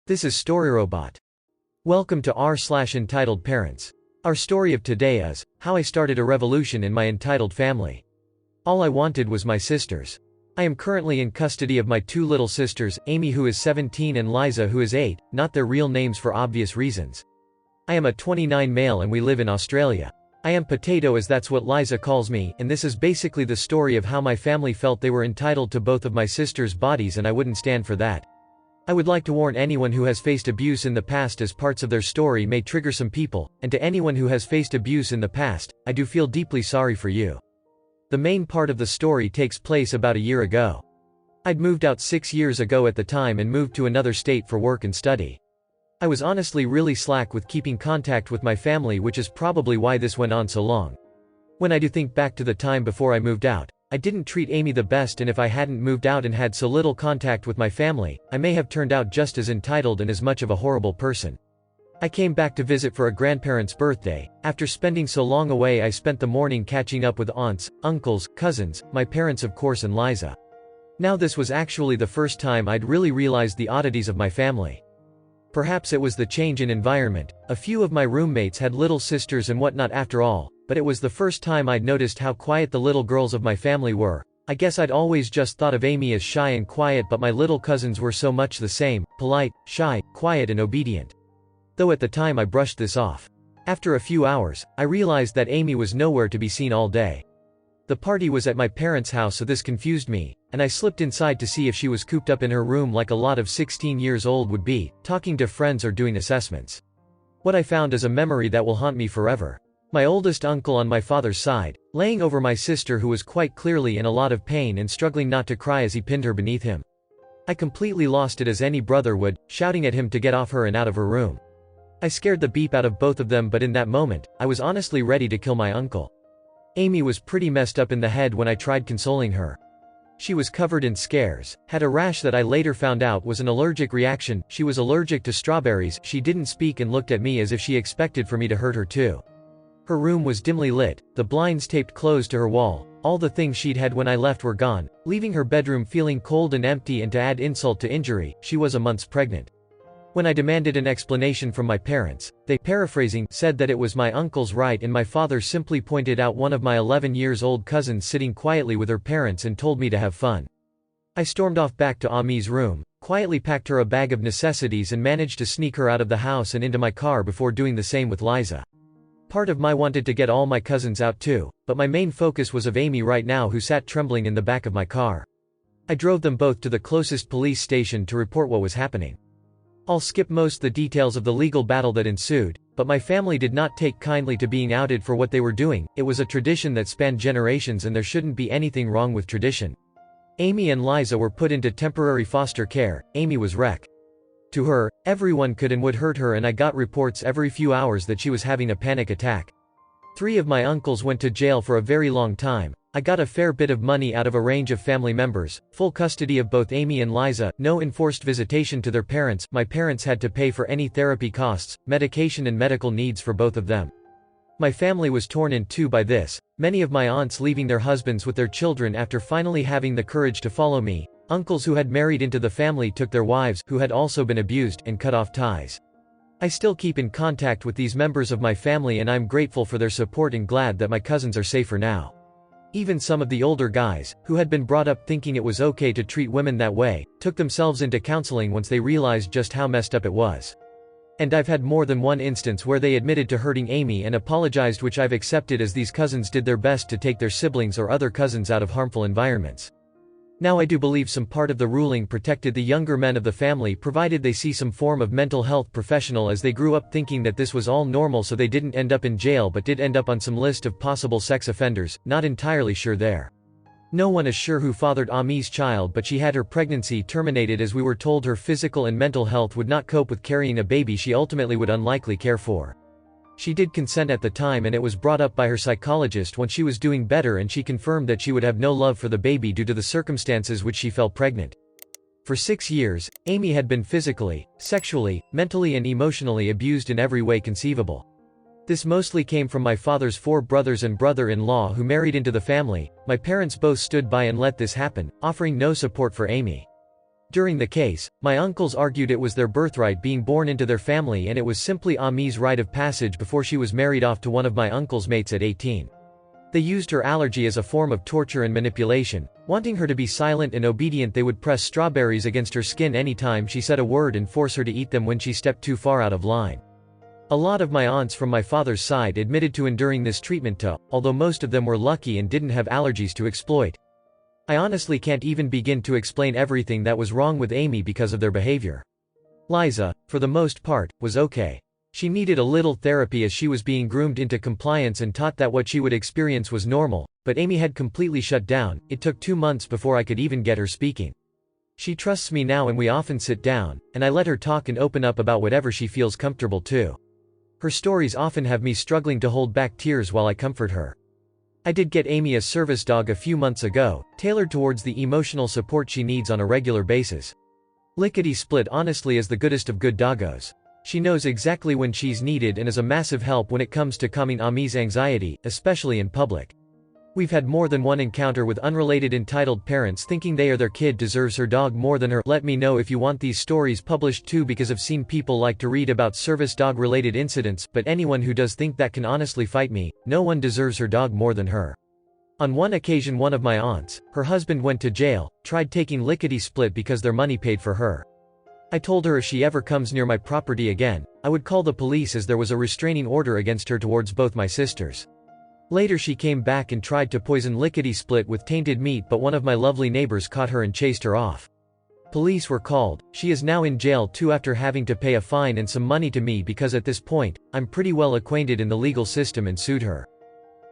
This is StoryRobot. Welcome to r/entitled parents. Our story of today is how I started a revolution in my entitled family. All I wanted was my sisters. I am currently in custody of my two little sisters, Amy who is 17 and Liza who is 8, not their real names for obvious reasons. I am a 29 male and we live in Australia. I am Potato as that's what Liza calls me, and this is basically the story of how my family felt they were entitled to both of my sisters' bodies and I wouldn't stand for that. I would like to warn anyone who has faced abuse in the past as parts of their story may trigger some people, and to anyone who has faced abuse in the past, I do feel deeply sorry for you. The main part of the story takes place about a year ago. I'd moved out 6 years ago at the time and moved to another state for work and study. I was honestly really slack with keeping contact with my family, which is probably why this went on so long. When I do think back to the time before I moved out, I didn't treat Amy the best, and if I hadn't moved out and had so little contact with my family, I may have turned out just as entitled and as much of a horrible person. I came back to visit for a grandparent's birthday. After spending so long away, I spent the morning catching up with aunts, uncles, cousins, my parents of course, and Liza. Now this was actually the first time I'd really realized the oddities of my family. Perhaps it was the change in environment. A few of my roommates had little sisters and whatnot after all, but it was the first time I'd noticed how quiet the little girls of my family were. I guess I'd always just thought of Amy as shy and quiet, but my little cousins were so much the same, polite, shy, quiet and obedient. Though at the time I brushed this off. After a few hours, I realized that Amy was nowhere to be seen all day. The party was at my parents' house, so this confused me, and I slipped inside to see if she was cooped up in her room like a lot of 16 years old would be, talking to friends or doing assessments. What I found is a memory that will haunt me forever. My oldest uncle on my father's side, laying over my sister who was quite clearly in a lot of pain and struggling not to cry as he pinned her beneath him. I completely lost it as any brother would, shouting at him to get off her and out of her room. I scared the beep out of both of them, but in that moment, I was honestly ready to kill my uncle. Amy was pretty messed up in the head when I tried consoling her. She was covered in scares, had a rash that I later found out was an allergic reaction. She was allergic to strawberries. She didn't speak and looked at me as if she expected for me to hurt her too. Her room was dimly lit, the blinds taped closed to her wall. All the things she'd had when I left were gone, leaving her bedroom feeling cold and empty, and to add insult to injury, she was a month pregnant. When I demanded an explanation from my parents, they, paraphrasing, said that it was my uncle's right, and my father simply pointed out one of my 11-year-old cousins sitting quietly with her parents and told me to have fun. I stormed off back to Amy's room, quietly packed her a bag of necessities and managed to sneak her out of the house and into my car before doing the same with Liza. Part of me wanted to get all my cousins out too, but my main focus was of Amy right now, who sat trembling in the back of my car. I drove them both to the closest police station to report what was happening. I'll skip most the details of the legal battle that ensued, but my family did not take kindly to being outed for what they were doing. It was a tradition that spanned generations, and there shouldn't be anything wrong with tradition. Amy and Liza were put into temporary foster care. Amy was wrecked. To her, everyone could and would hurt her, and I got reports every few hours that she was having a panic attack. 3 of my uncles went to jail for a very long time. I got a fair bit of money out of a range of family members, full custody of both Amy and Liza, no enforced visitation to their parents. My parents had to pay for any therapy costs, medication and medical needs for both of them. My family was torn in two by this, many of my aunts leaving their husbands with their children after finally having the courage to follow me. Uncles who had married into the family took their wives, who had also been abused, and cut off ties. I still keep in contact with these members of my family, and I'm grateful for their support and glad that my cousins are safer now. Even some of the older guys, who had been brought up thinking it was okay to treat women that way, took themselves into counseling once they realized just how messed up it was. And I've had more than one instance where they admitted to hurting Amy and apologized, which I've accepted, as these cousins did their best to take their siblings or other cousins out of harmful environments. Now I do believe some part of the ruling protected the younger men of the family, provided they see some form of mental health professional, as they grew up thinking that this was all normal, so they didn't end up in jail but did end up on some list of possible sex offenders. Not entirely sure there. No one is sure who fathered Amy's child, but she had her pregnancy terminated as we were told her physical and mental health would not cope with carrying a baby she ultimately would unlikely care for. She did consent at the time, and it was brought up by her psychologist when she was doing better, and she confirmed that she would have no love for the baby due to the circumstances which she fell pregnant. For 6 years, Amy had been physically, sexually, mentally and emotionally abused in every way conceivable. This mostly came from my father's 4 brothers and brother-in-law who married into the family. My parents both stood by and let this happen, offering no support for Amy. During the case, my uncles argued it was their birthright being born into their family and it was simply Ami's rite of passage before she was married off to one of my uncle's mates at 18. They used her allergy as a form of torture and manipulation. Wanting her to be silent and obedient, they would press strawberries against her skin anytime she said a word and force her to eat them when she stepped too far out of line. A lot of my aunts from my father's side admitted to enduring this treatment too, although most of them were lucky and didn't have allergies to exploit. I honestly can't even begin to explain everything that was wrong with Amy because of their behavior. Liza, for the most part, was okay. She needed a little therapy as she was being groomed into compliance and taught that what she would experience was normal, but Amy had completely shut down. It took 2 months before I could even get her speaking. She trusts me now and we often sit down, and I let her talk and open up about whatever she feels comfortable to. Her stories often have me struggling to hold back tears while I comfort her. I did get Amy a service dog a few months ago, tailored towards the emotional support she needs on a regular basis. Lickety Split honestly is the goodest of good doggos. She knows exactly when she's needed and is a massive help when it comes to calming Ami's anxiety, especially in public. We've had more than one encounter with unrelated entitled parents thinking they or their kid deserves her dog more than her. Let me know if you want these stories published too, because I've seen people like to read about service dog related incidents, but anyone who does think that can honestly fight me. No one deserves her dog more than her. On one occasion, one of my aunts, her husband went to jail, tried taking Lickety Split because their money paid for her. I told her if she ever comes near my property again, I would call the police as there was a restraining order against her towards both my sisters. Later she came back and tried to poison Lickety Split with tainted meat, but one of my lovely neighbors caught her and chased her off. Police were called. She is now in jail too after having to pay a fine and some money to me because at this point, I'm pretty well acquainted in the legal system and sued her.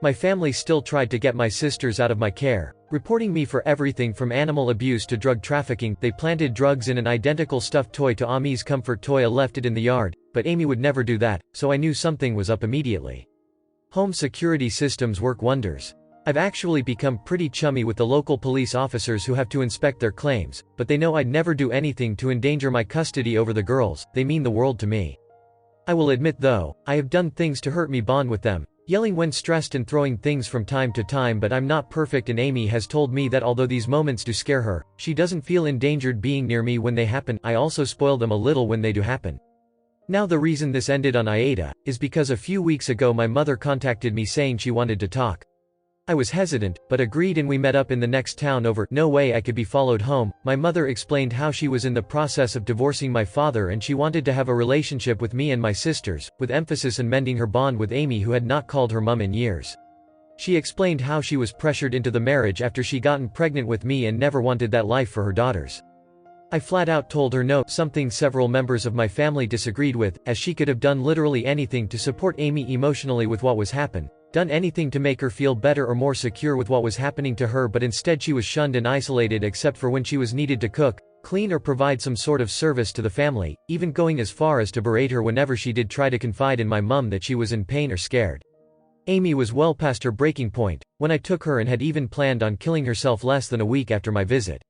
My family still tried to get my sisters out of my care, reporting me for everything from animal abuse to drug trafficking. They planted drugs in an identical stuffed toy to Ami's comfort toy and left it in the yard, but Amy would never do that, so I knew something was up immediately. Home security systems work wonders. I've actually become pretty chummy with the local police officers who have to inspect their claims, but they know I'd never do anything to endanger my custody over the girls. They mean the world to me. I will admit though, I have done things to hurt me bond with them. Yelling when stressed and throwing things from time to time, but I'm not perfect and Amy has told me that although these moments do scare her, she doesn't feel endangered being near me when they happen. I also spoil them a little when they do happen. Now the reason this ended on Aida, is because a few weeks ago my mother contacted me saying she wanted to talk. I was hesitant, but agreed and we met up in the next town over. No way I could be followed home. My mother explained how she was in the process of divorcing my father and she wanted to have a relationship with me and my sisters, with emphasis on mending her bond with Amy who had not called her mum in years. She explained how she was pressured into the marriage after she gotten pregnant with me and never wanted that life for her daughters. I flat out told her no, something several members of my family disagreed with, as she could have done literally anything to support Amy emotionally with what was happened. Done anything to make her feel better or more secure with what was happening to her, but instead she was shunned and isolated except for when she was needed to cook, clean or provide some sort of service to the family, even going as far as to berate her whenever she did try to confide in my mum that she was in pain or scared. Amy was well past her breaking point when I took her and had even planned on killing herself less than a week after my visit.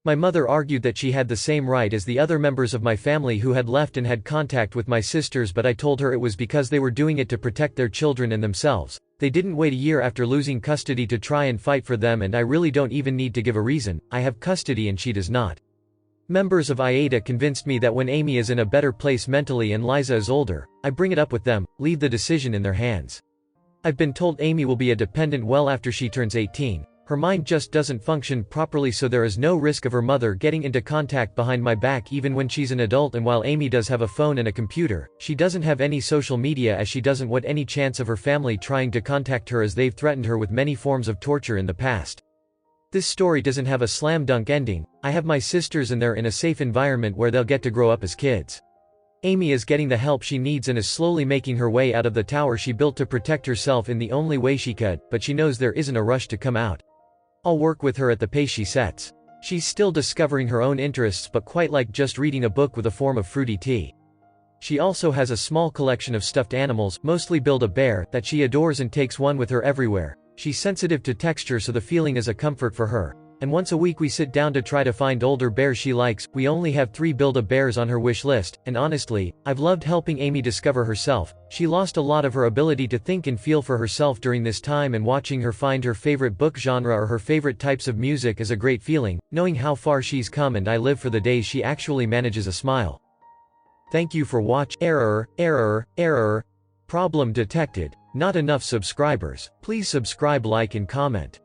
My mother argued that she had the same right as the other members of my family who had left and had contact with my sisters, but I told her it was because they were doing it to protect their children and themselves. They didn't wait a year after losing custody to try and fight for them, and I really don't even need to give a reason. I have custody and she does not. Members of Aida convinced me that when Amy is in a better place mentally and Liza is older, I bring it up with them, leave the decision in their hands. I've been told Amy will be a dependent well after she turns 18. Her mind just doesn't function properly, so there is no risk of her mother getting into contact behind my back even when she's an adult, and while Amy does have a phone and a computer, she doesn't have any social media as she doesn't want any chance of her family trying to contact her as they've threatened her with many forms of torture in the past. This story doesn't have a slam dunk ending. I have my sisters and they're in a safe environment where they'll get to grow up as kids. Amy is getting the help she needs and is slowly making her way out of the tower she built to protect herself in the only way she could, but she knows there isn't a rush to come out. I'll work with her at the pace she sets. She's still discovering her own interests, but quite like just reading a book with a form of fruity tea. She also has a small collection of stuffed animals, mostly Build-A-Bear, that she adores and takes one with her everywhere. She's sensitive to texture, so the feeling is a comfort for her. and once a week we sit down to try to find older bears she likes. We only have 3 Build-A-Bears on her wish list, and honestly, I've loved helping Amy discover herself. She lost a lot of her ability to think and feel for herself during this time, and watching her find her favorite book genre or her favorite types of music is a great feeling, knowing how far she's come, and I live for the days she actually manages a smile. Thank you for watching. Error. Problem detected. Not enough subscribers. Please subscribe, like and comment.